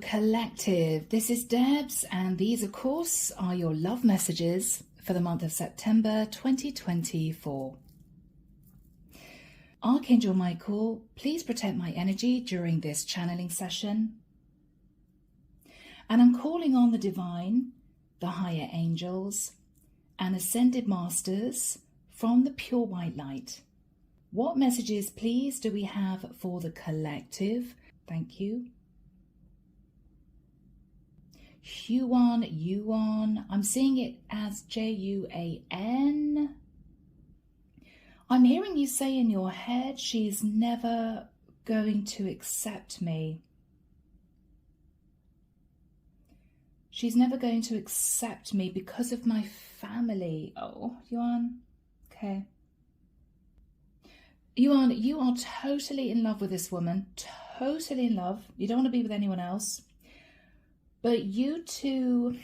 collective, this is Debs, and these of course are your love messages for the month of September 2024. Archangel Michael, please protect my energy during this channeling session. And I'm calling on the divine, the higher angels, and ascended masters from the pure white light. What messages, please, do we have for the collective? Thank you. Yuan, I'm seeing it as Juan. I'm hearing you say in your head, she's never going to accept me. She's never going to accept me because of my family. Oh, Yuan, okay. Yuan, you are totally in love with this woman, totally in love. You don't want to be with anyone else. But you two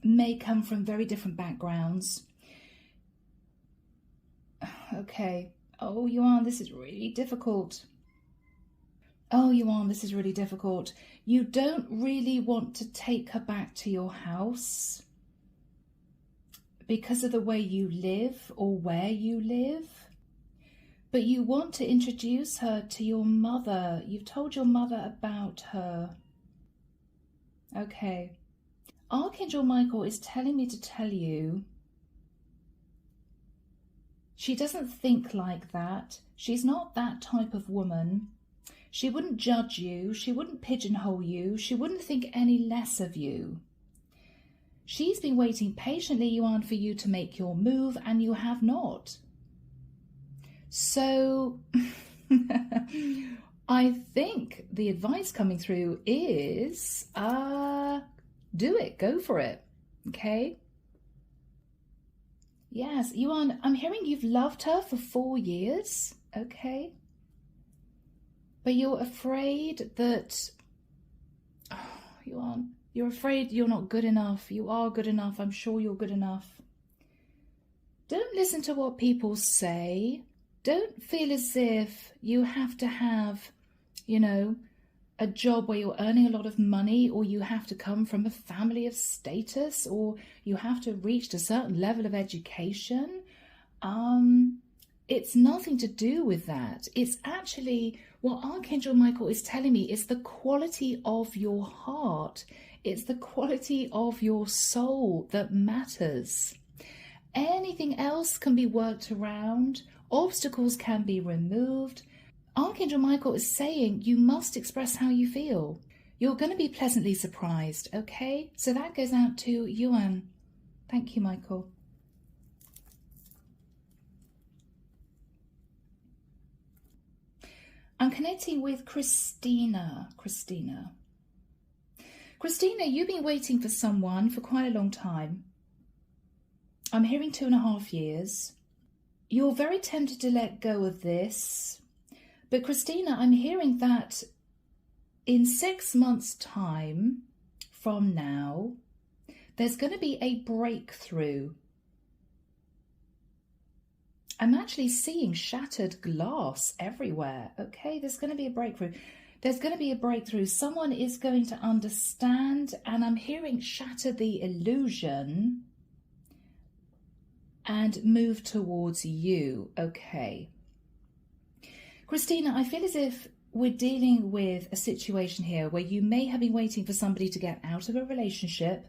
may come from very different backgrounds. Okay. Oh, Yuan, this is really difficult. Oh, Yuan, this is really difficult. You don't really want to take her back to your house because of the way you live or where you live. But you want to introduce her to your mother. You've told your mother about her. Okay. Archangel Michael is telling me to tell you she doesn't think like that. She's not that type of woman. She wouldn't judge you. She wouldn't pigeonhole you. She wouldn't think any less of you. She's been waiting patiently, Yuan, for you to make your move, and you have not. So I think the advice coming through is do it. Go for it. Okay? Yes, Yuan, I'm hearing you've loved her for 4 years. Okay? But you're afraid that, Yuan, you're afraid you're not good enough. You are good enough. I'm sure you're good enough. Don't listen to what people say. Don't feel as if you have to have, a job where you're earning a lot of money, or you have to come from a family of status, or you have to reach a certain level of education. It's nothing to do with that. It's actually what Archangel Michael is telling me is the quality of your heart. It's the quality of your soul that matters. Anything else can be worked around. Obstacles can be removed. Archangel Michael is saying you must express how you feel. You're going to be pleasantly surprised, okay? So that goes out to Yuan. Thank you, Michael. I'm connecting with Christina. Christina, you've been waiting for someone for quite a long time. I'm hearing 2.5 years. You're very tempted to let go of this. But Christina, I'm hearing that in 6 months' time from now, there's going to be a breakthrough. I'm actually seeing shattered glass everywhere. Okay, there's going to be a breakthrough. There's going to be a breakthrough. Someone is going to understand, and I'm hearing shatter the illusion and move towards you. Okay. Christina, I feel as if we're dealing with a situation here where you may have been waiting for somebody to get out of a relationship.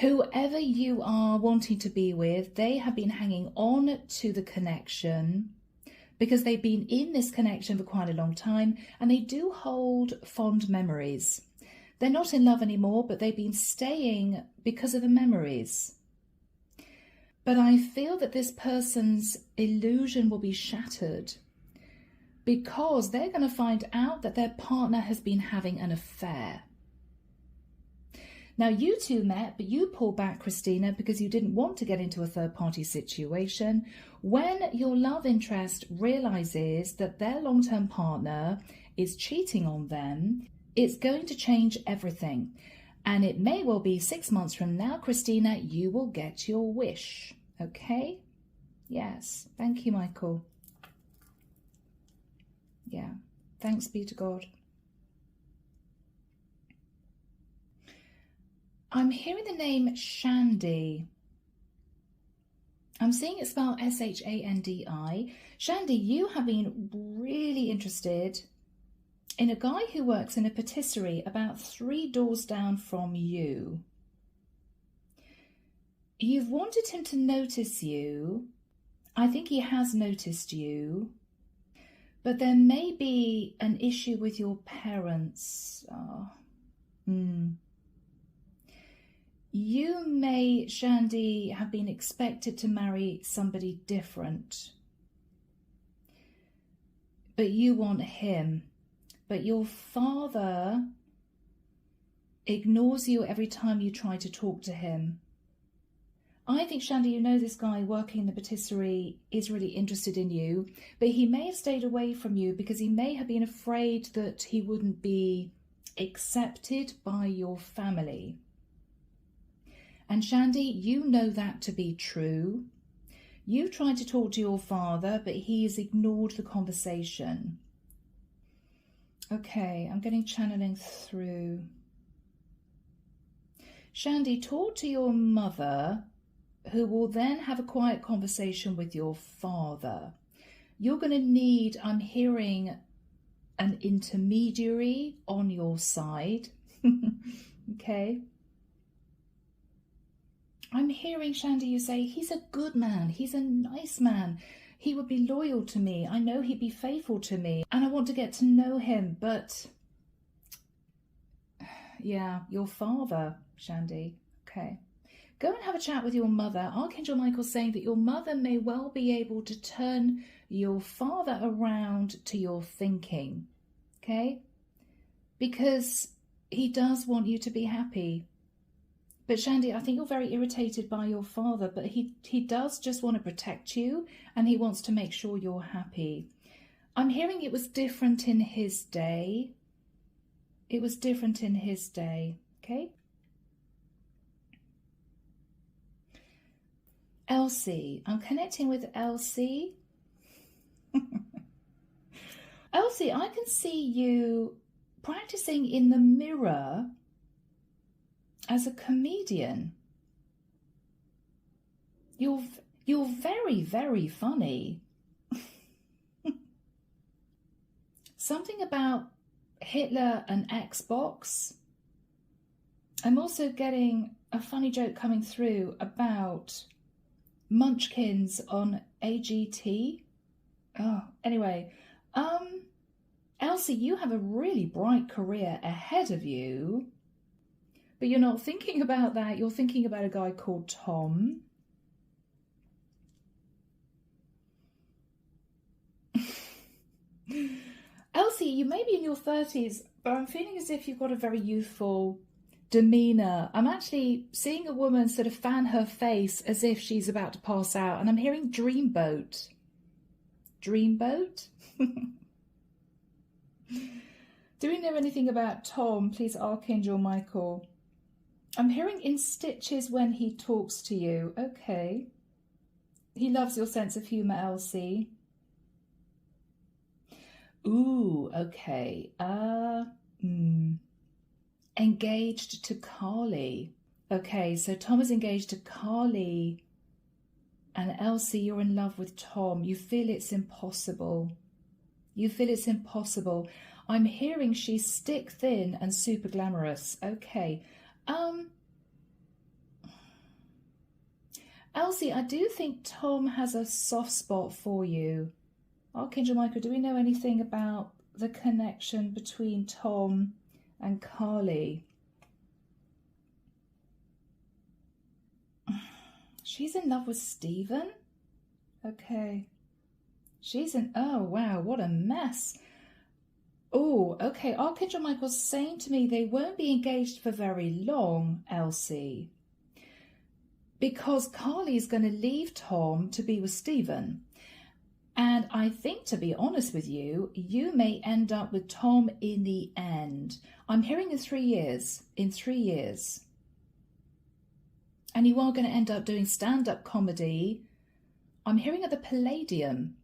Whoever you are wanting to be with, they have been hanging on to the connection because they've been in this connection for quite a long time, and they do hold fond memories. They're not in love anymore, but they've been staying because of the memories. But I feel that this person's illusion will be shattered because they're going to find out that their partner has been having an affair. Now, you two met, but you pulled back, Christina, because you didn't want to get into a third-party situation. When your love interest realizes that their long-term partner is cheating on them, it's going to change everything. And it may well be 6 months from now, Christina, you will get your wish. Okay? Yes. Thank you, Michael. Yeah. Thanks be to God. I'm hearing the name Shandy. I'm seeing it spelled S-H-A-N-D-I. Shandy, you have been really interested in a guy who works in a patisserie about 3 doors down from you. You've wanted him to notice you. I think he has noticed you. But there may be an issue with your parents. You may, Shandy, have been expected to marry somebody different. But you want him. But your father ignores you every time you try to talk to him. I think, Shandy, you know this guy working in the patisserie is really interested in you, but he may have stayed away from you because he may have been afraid that he wouldn't be accepted by your family. And Shandy, you know that to be true. You've tried to talk to your father, but he has ignored the conversation. Okay, I'm getting channeling through. Shandy, talk to your mother, who will then have a quiet conversation with your father. You're going to need, I'm hearing, an intermediary on your side. Okay. I'm hearing, Shandy, you say, he's a good man. He's a nice man. He would be loyal to me. I know he'd be faithful to me. And I want to get to know him. But, yeah, your father, Shandy. Okay. Go and have a chat with your mother. Archangel Michael's saying that your mother may well be able to turn your father around to your thinking. Okay? Because he does want you to be happy. But Shandy, I think you're very irritated by your father, but he does just want to protect you and he wants to make sure you're happy. I'm hearing it was different in his day. It was different in his day, okay? Elsie, I'm connecting with Elsie. Elsie, I can see you practicing in the mirror as a comedian. You're very, very funny. Something about Hitler and Xbox. I'm also getting a funny joke coming through about Munchkins on AGT. Oh, anyway, Elsie, you have a really bright career ahead of you. But you're not thinking about that. You're thinking about a guy called Tom. Elsie, you may be in your 30s, but I'm feeling as if you've got a very youthful demeanour. I'm actually seeing a woman sort of fan her face as if she's about to pass out, and I'm hearing dreamboat. Dreamboat? Do we know anything about Tom, please, Archangel Michael? I'm hearing in stitches when he talks to you. Okay. He loves your sense of humour, Elsie. Ooh, okay. Engaged to Carly. Okay, so Tom is engaged to Carly. And Elsie, you're in love with Tom. You feel it's impossible. You feel it's impossible. I'm hearing she's stick thin and super glamorous. Okay. Elsie, I do think Tom has a soft spot for you. Archangel Michael, do we know anything about the connection between Tom and Carly? She's in love with Stephen? Okay. Oh wow, what a mess. Oh, okay. Archangel Michael's saying to me they won't be engaged for very long, Elsie. Because Carly's going to leave Tom to be with Stephen. And I think, to be honest with you, you may end up with Tom in the end. I'm hearing in 3 years. In 3 years. And you are going to end up doing stand-up comedy. I'm hearing at the Palladium.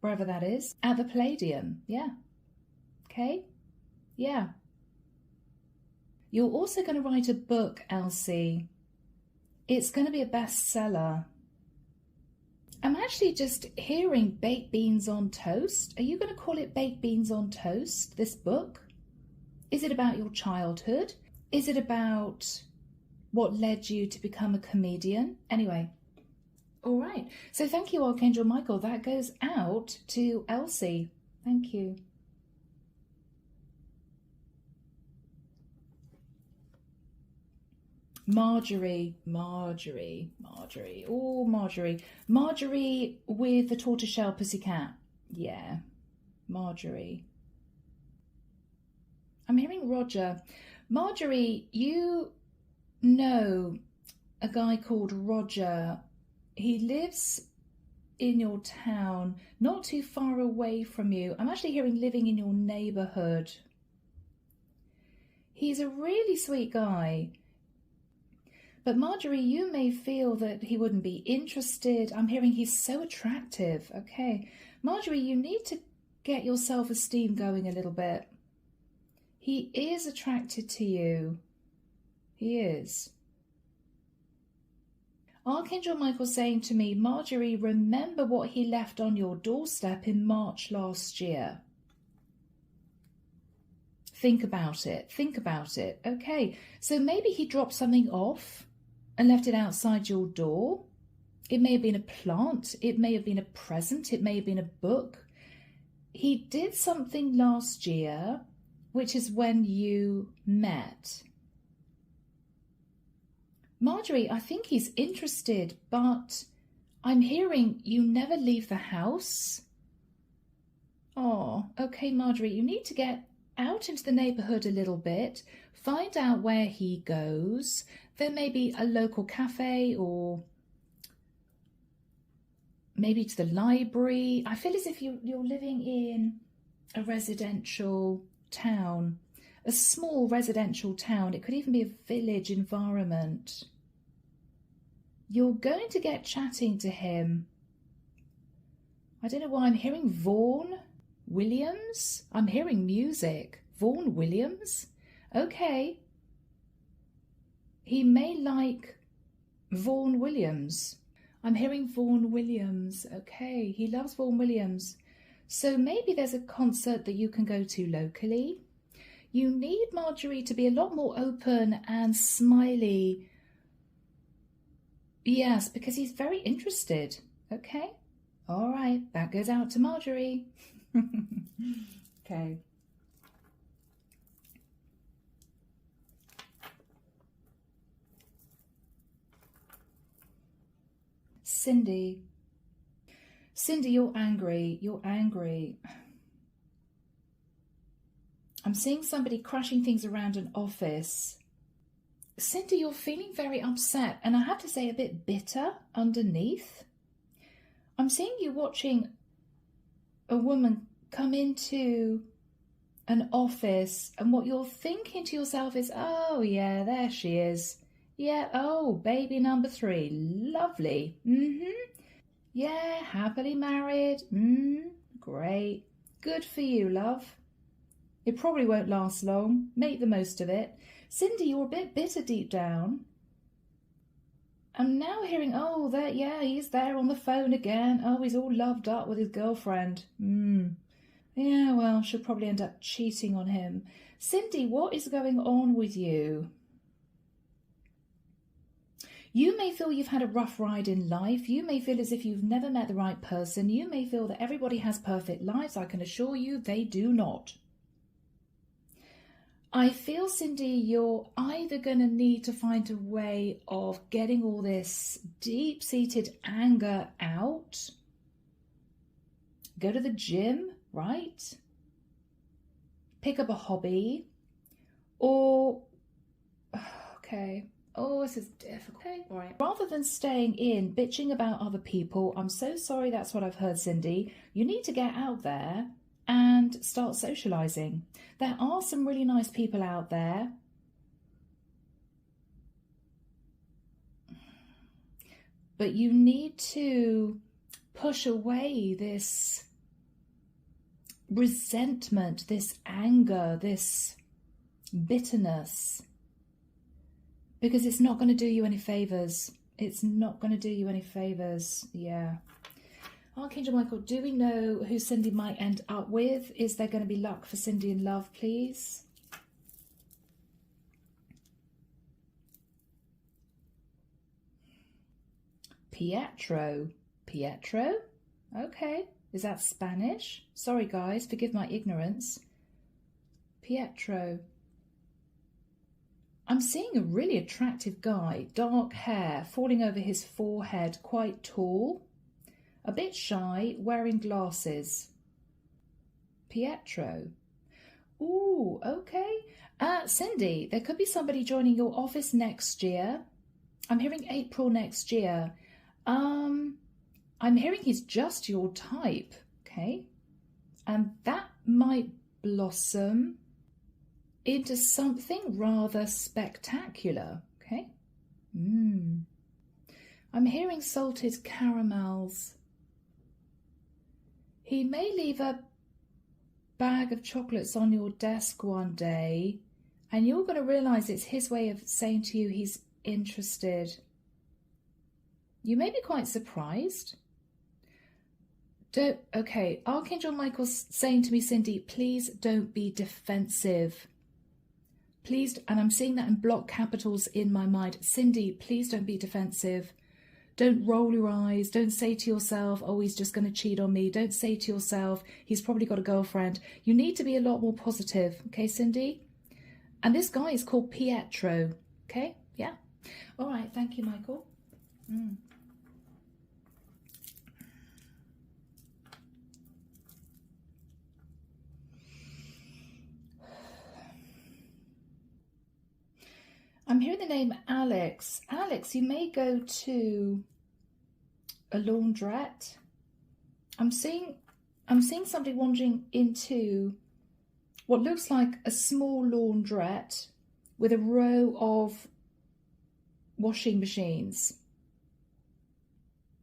Wherever that is. At the Palladium. Yeah. Okay? Yeah. You're also going to write a book, Elsie. It's going to be a bestseller. I'm actually just hearing baked beans on toast. Are you going to call it baked beans on toast, this book? Is it about your childhood? Is it about what led you to become a comedian? Anyway, all right. So thank you, Archangel Michael. That goes out to Elsie. Thank you. Marjorie. Oh, Marjorie. Marjorie with the tortoiseshell pussycat. Yeah, Marjorie. I'm hearing Roger. Marjorie, you know a guy called Roger. He lives in your town, not too far away from you. I'm actually hearing living in your neighborhood. He's a really sweet guy. But Marjorie, you may feel that he wouldn't be interested. I'm hearing he's so attractive. Okay. Marjorie, you need to get your self-esteem going a little bit. He is attracted to you. He is. Archangel Michael saying to me, Marjorie, remember what he left on your doorstep in March last year. Think about it. Think about it. Okay. So maybe he dropped something off and left it outside your door. It may have been a plant. It may have been a present. It may have been a book. He did something last year, which is when you met. Marjorie, I think he's interested, but I'm hearing you never leave the house. Oh, okay, Marjorie, you need to get out into the neighbourhood a little bit, find out where he goes. There may be a local cafe or maybe to the library. I feel as if you're living in a residential town, a small residential town. It could even be a village environment. You're going to get chatting to him. I don't know why I'm hearing Vaughan Williams. I'm hearing music. Vaughan Williams? Okay. He may like Vaughan Williams. I'm hearing Vaughan Williams. Okay, he loves Vaughan Williams. So maybe there's a concert that you can go to locally. You need Marjorie to be a lot more open and smiley. Yes, because he's very interested. Okay. All right, that goes out to Marjorie. Okay. Cindy. Cindy, you're angry. You're angry. I'm seeing somebody crashing things around an office. Cindy, you're feeling very upset, and I have to say a bit bitter underneath. I'm seeing you watching a woman come into an office, and what you're thinking to yourself is, oh yeah, there she is. Yeah, oh, baby number 3. Lovely. Yeah, happily married. Great. Good for you, love. It probably won't last long. Make the most of it. Cindy, you're a bit bitter deep down. I'm now hearing, oh, there, yeah, he's there on the phone again. Oh, he's all loved up with his girlfriend. Yeah, well, she'll probably end up cheating on him. Cindy, what is going on with you? You may feel you've had a rough ride in life. You may feel as if you've never met the right person. You may feel that everybody has perfect lives. I can assure you they do not. I feel, Cindy, you're either going to need to find a way of getting all this deep-seated anger out. Go to the gym, right? Pick up a hobby. Or, okay. Oh, this is difficult. Okay, all right. Rather than staying in, bitching about other people, I'm so sorry that's what I've heard, Cindy. You need to get out there and start socialising. There are some really nice people out there. But you need to push away this resentment, this anger, this bitterness. because it's not going to do you any favors. It's not going to do you any favors. Yeah. Archangel Michael, do we know who Cindy might end up with? Is there going to be luck for Cindy in love, please? Petro. Petro? Okay. Is that Spanish? Sorry, guys. Forgive my ignorance. Petro. I'm seeing a really attractive guy. Dark hair, falling over his forehead, quite tall. A bit shy, wearing glasses. Petro. Ooh, okay. Cindy, there could be somebody joining your office next year. I'm hearing April next year. I'm hearing he's just your type, okay? And that might blossom into something rather spectacular, okay? I'm hearing salted caramels. He may leave a bag of chocolates on your desk one day, and you're going to realise it's his way of saying to you he's interested. You may be quite surprised. Okay, Archangel Michael's saying to me, Cindy, please don't be defensive. Please, and I'm seeing that in block capitals in my mind. Cindy, please don't be defensive. Don't roll your eyes. Don't say to yourself, oh, he's just going to cheat on me. Don't say to yourself, he's probably got a girlfriend. You need to be a lot more positive. Okay, Cindy? And this guy is called Petro. Okay? Yeah. All right. Thank you, Michael. I'm hearing the name Alex. Alex, you may go to a laundrette. I'm seeing somebody wandering into what looks like a small laundrette with a row of washing machines.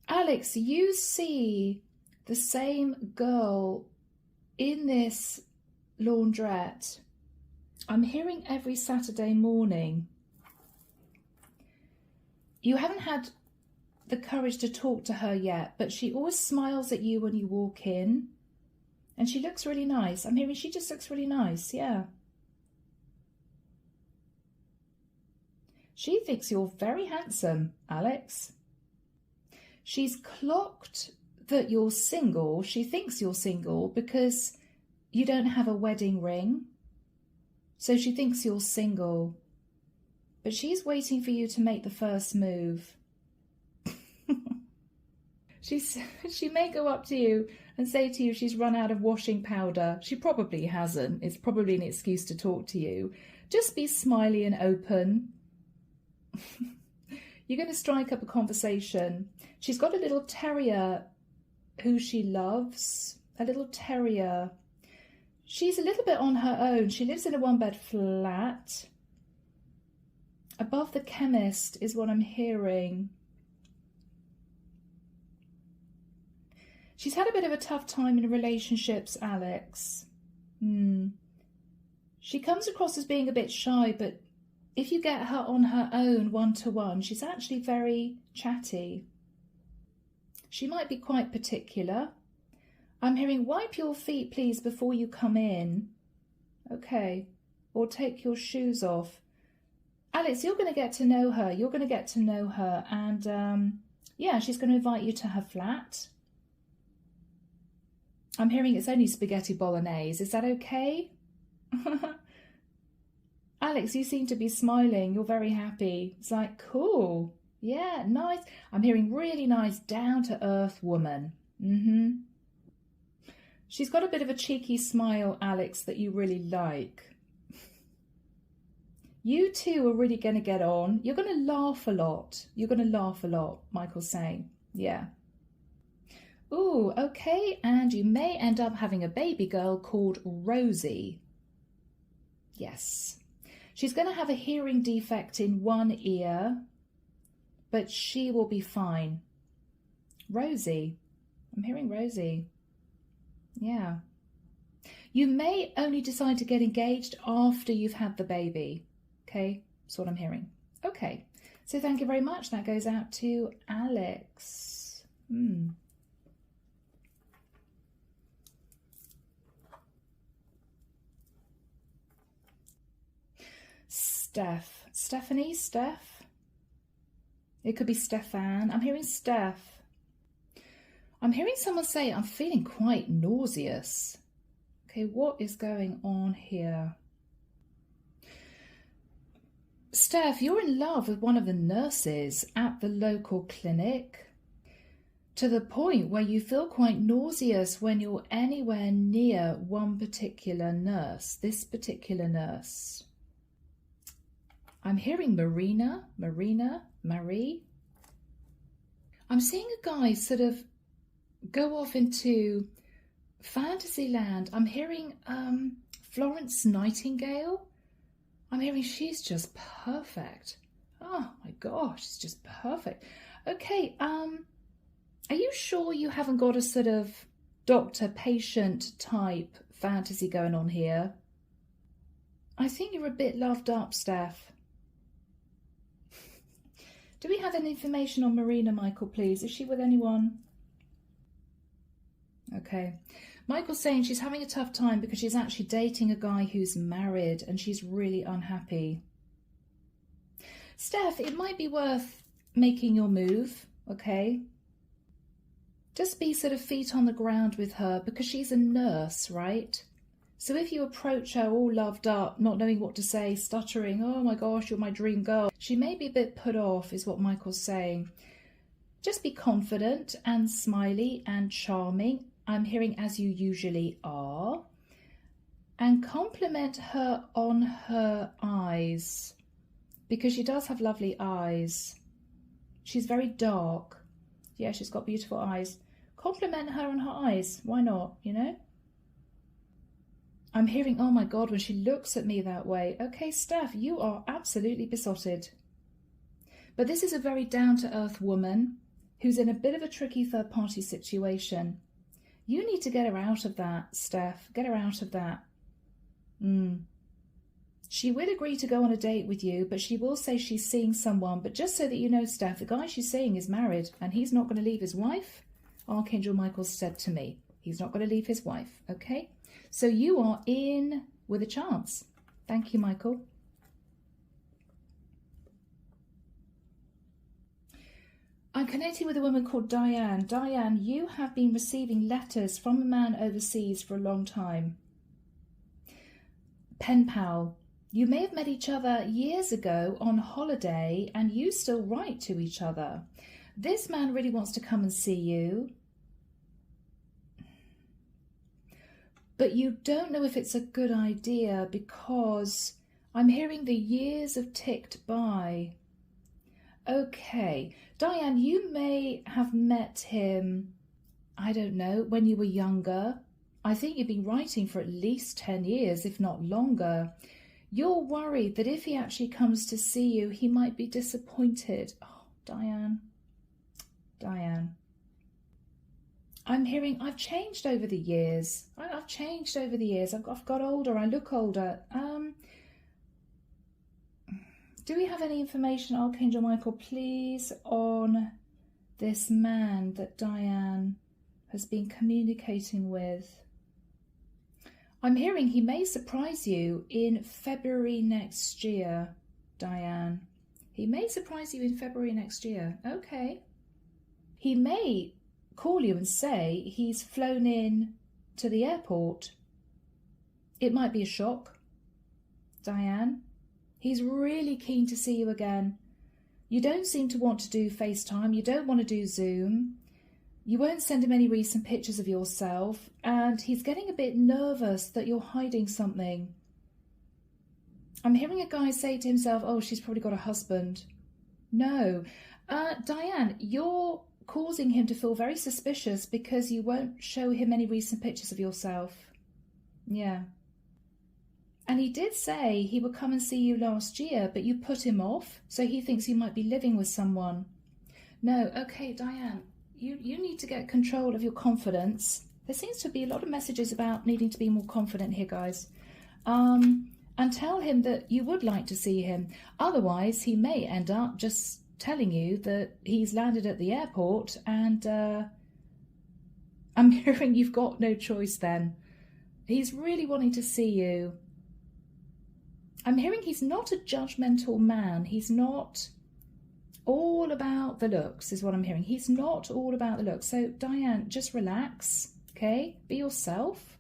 Alex, you see the same girl in this laundrette. I'm hearing every Saturday morning. You haven't had the courage to talk to her yet, but she always smiles at you when you walk in. And she looks really nice. I'm hearing she just looks really nice, yeah. She thinks you're very handsome, Alex. She's clocked that you're single. She thinks you're single because you don't have a wedding ring. So she thinks you're single. But she's waiting for you to make the first move. She may go up to you and say to you she's run out of washing powder. She probably hasn't. It's probably an excuse to talk to you. Just be smiley and open. You're going to strike up a conversation. She's got a little terrier who she loves. A little terrier. She's a little bit on her own. She lives in a one-bed flat. Above the chemist is what I'm hearing. She's had a bit of a tough time in relationships, Alex. She comes across as being a bit shy, but if you get her on her own one-to-one, she's actually very chatty. She might be quite particular. I'm hearing, wipe your feet, please, before you come in. Okay. Or take your shoes off. Alex, you're going to get to know her. You're going to get to know her. And, yeah, she's going to invite you to her flat. I'm hearing it's only spaghetti bolognese. Is that okay? Alex, you seem to be smiling. You're very happy. It's like, cool. Yeah, nice. I'm hearing really nice, down-to-earth woman. She's got a bit of a cheeky smile, Alex, that you really like. You two are really going to get on. You're going to laugh a lot. You're going to laugh a lot, Michael's saying. Yeah. Ooh, okay. And you may end up having a baby girl called Rosie. Yes. She's going to have a hearing defect in one ear, but she will be fine. Rosie. I'm hearing Rosie. Yeah. You may only decide to get engaged after you've had the baby. Okay, that's what I'm hearing. Okay, so thank you very much. That goes out to Alex. Steph. Stephanie? Steph? It could be Stefan. I'm hearing Steph. I'm hearing someone say, I'm feeling quite nauseous. Okay, what is going on here? Steph, you're in love with one of the nurses at the local clinic, to the point where you feel quite nauseous when you're anywhere near one particular nurse, this particular nurse. I'm hearing Marie. I'm seeing a guy sort of go off into fantasy land. I'm hearing Florence Nightingale. I'm hearing she's just perfect. Oh my gosh, it's just perfect. Okay, are you sure you haven't got a sort of doctor-patient type fantasy going on here? I think you're a bit loved up, Steph. Do we have any information on Marina, Michael, please? Is she with anyone? Okay. Michael's saying she's having a tough time because she's actually dating a guy who's married and she's really unhappy. Steph, it might be worth making your move, okay? Just be sort of feet on the ground with her because she's a nurse, right? So if you approach her all loved up, not knowing what to say, stuttering, oh my gosh, you're my dream girl, she may be a bit put off, is what Michael's saying. Just be confident and smiley and charming. I'm hearing as you usually are. And compliment her on her eyes, because she does have lovely eyes. She's very dark. Yeah, she's got beautiful eyes. Compliment her on her eyes. Why not, you know? I'm hearing, oh my God, when she looks at me that way. Okay, Steph, you are absolutely besotted. But this is a very down-to-earth woman who's in a bit of a tricky third-party situation. You need to get her out of that, Steph. Get her out of that. She would agree to go on a date with you, but she will say she's seeing someone. But just so that you know, Steph, the guy she's seeing is married and he's not going to leave his wife. Archangel Michael said to me, he's not going to leave his wife, okay? So you are in with a chance. Thank you, Michael. I'm connecting with a woman called Diane. Diane, you have been receiving letters from a man overseas for a long time. Pen pal. You may have met each other years ago on holiday and you still write to each other. This man really wants to come and see you. But you don't know if it's a good idea because I'm hearing the years have ticked by. Okay, Diane, you may have met him, I don't know, when you were younger. I think you've been writing for at least 10 years, if not longer. You're worried that if he actually comes to see you, he might be disappointed. Oh, Diane. I'm hearing I've changed over the years. I've changed over the years. I've got older. I look older. Do we have any information, Archangel Michael, please, on this man that Diane has been communicating with? I'm hearing he may surprise you in February next year, Diane. He may surprise you in February next year. Okay. He may call you and say he's flown in to the airport. It might be a shock, Diane. He's really keen to see you again. You don't seem to want to do FaceTime. You don't want to do Zoom. You won't send him any recent pictures of yourself. And he's getting a bit nervous that you're hiding something. I'm hearing a guy say to himself, oh, she's probably got a husband. No. Diane, you're causing him to feel very suspicious because you won't show him any recent pictures of yourself. Yeah. And he did say he would come and see you last year, but you put him off, so he thinks you might be living with someone. No, okay, Diane, you need to get control of your confidence. There seems to be a lot of messages about needing to be more confident here, guys. and tell him that you would like to see him. Otherwise, he may end up just telling you that he's landed at the airport, and I'm hearing you've got no choice then. He's really wanting to see you. I'm hearing he's not a judgmental man. He's not all about the looks, is what I'm hearing. He's not all about the looks. So, Diane, just relax, okay? Be yourself.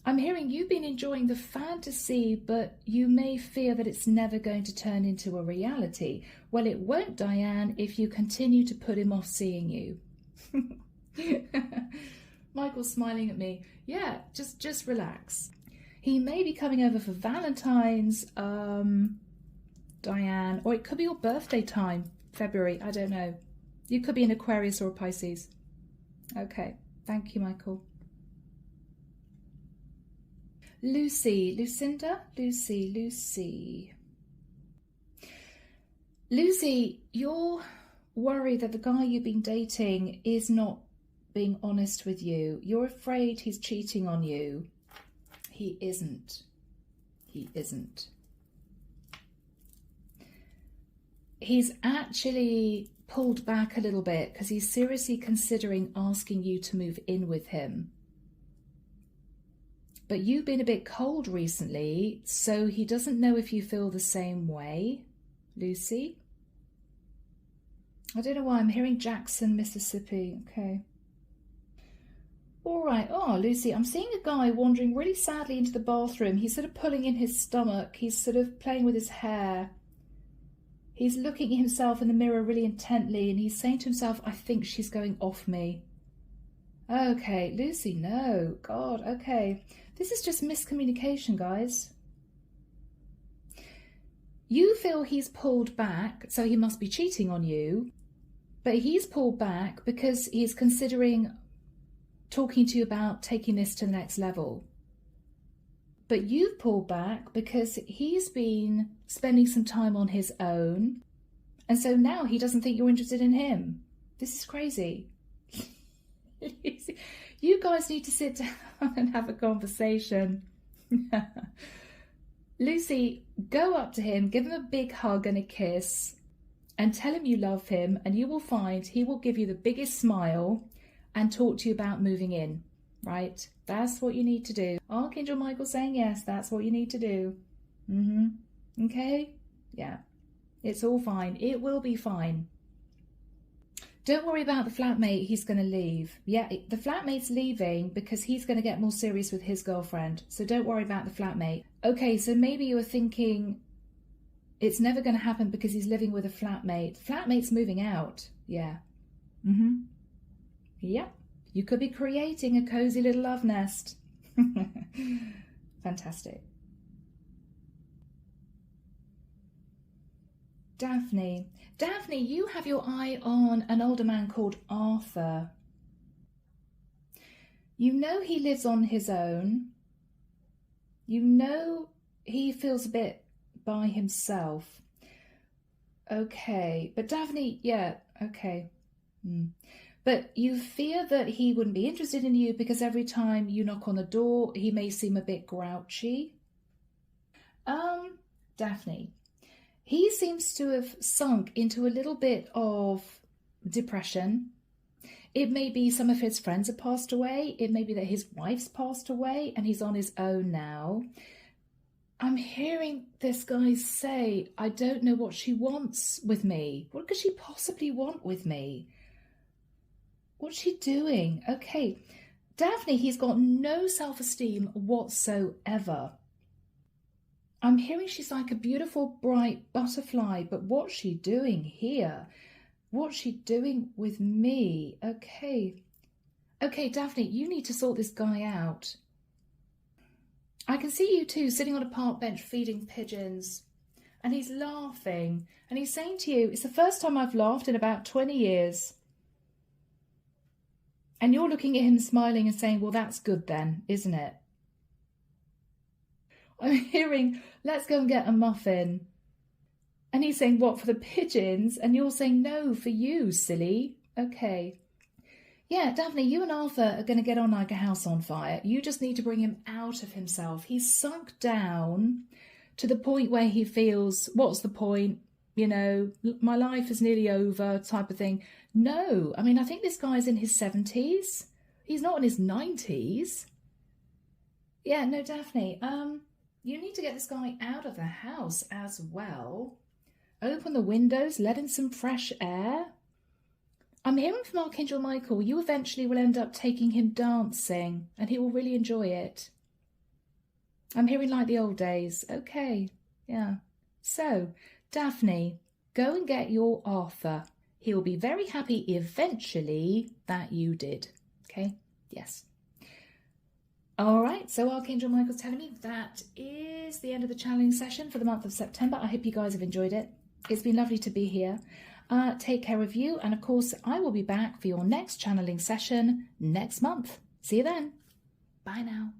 I'm hearing you've been enjoying the fantasy, but you may fear that it's never going to turn into a reality. Well, it won't, Diane, if you continue to put him off seeing you. Michael's smiling at me. Yeah, just relax. He may be coming over for Valentine's, Diane, or it could be your birthday time, February, I don't know. You could be an Aquarius or a Pisces. Okay, thank you, Michael. Lucy, Lucinda, Lucy. Lucy, you're worried that the guy you've been dating is not being honest with you. You're afraid he's cheating on you. He isn't. He isn't. He's actually pulled back a little bit because he's seriously considering asking you to move in with him. But you've been a bit cold recently, so he doesn't know if you feel the same way, Lucy. I don't know why I'm hearing Jackson, Mississippi. Okay. All right. Oh, Lucy, I'm seeing a guy wandering really sadly into the bathroom. He's sort of pulling in his stomach. He's sort of playing with his hair. He's looking at himself in the mirror really intently, and he's saying to himself, I think she's going off me. Okay, Lucy, no. God, okay. This is just miscommunication, guys. You feel he's pulled back, so he must be cheating on you. But he's pulled back because he's considering talking to you about taking this to the next level. But you've pulled back because he's been spending some time on his own. And so now he doesn't think you're interested in him. This is crazy. You guys need to sit down and have a conversation. Lucy, go up to him, give him a big hug and a kiss, and tell him you love him, and you will find he will give you the biggest smile and talk to you about moving in, right? That's what you need to do. Archangel Michael saying yes, that's what you need to do. Okay? Yeah. It's all fine. It will be fine. Don't worry about the flatmate. He's going to leave. Yeah, the flatmate's leaving because he's going to get more serious with his girlfriend. So don't worry about the flatmate. Okay, so maybe you were thinking it's never going to happen because he's living with a flatmate. Flatmate's moving out. Yeah. Yep. You could be creating a cozy little love nest. Fantastic. Daphne. Daphne, you have your eye on an older man called Arthur. You know he lives on his own. You know he feels a bit by himself. Okay, but Daphne, yeah, okay. But you fear that he wouldn't be interested in you because every time you knock on the door, he may seem a bit grouchy. Daphne, he seems to have sunk into a little bit of depression. It may be some of his friends have passed away. It may be that his wife's passed away and he's on his own now. I'm hearing this guy say, I don't know what she wants with me. What could she possibly want with me? What's she doing? Okay, Daphne, he's got no self-esteem whatsoever. I'm hearing she's like a beautiful, bright butterfly, but what's she doing here? What's she doing with me? Okay, Daphne, you need to sort this guy out. I can see you two sitting on a park bench feeding pigeons, and he's laughing, and he's saying to you, it's the first time I've laughed in about 20 years. And you're looking at him smiling and saying, well, that's good then, isn't it? I'm hearing, let's go and get a muffin. And he's saying, what, for the pigeons? And you're saying, no, for you, silly. Okay. Yeah, Daphne, you and Arthur are going to get on like a house on fire. You just need to bring him out of himself. He's sunk down to the point where he feels, what's the point? You know, my life is nearly over type of thing. No, I mean, I think this guy's in his 70s. He's not in his 90s. Yeah, no, Daphne, you need to get this guy out of the house as well. Open the windows, let in some fresh air. I'm hearing from Archangel Michael, you eventually will end up taking him dancing and he will really enjoy it. I'm hearing like the old days. Okay, yeah. So, Daphne, go and get your Arthur. He'll be very happy eventually that you did. Okay, yes. All right, so Archangel Michael's telling me that is the end of the channeling session for the month of September. I hope you guys have enjoyed it. It's been lovely to be here. Take care of you. And of course, I will be back for your next channeling session next month. See you then. Bye now.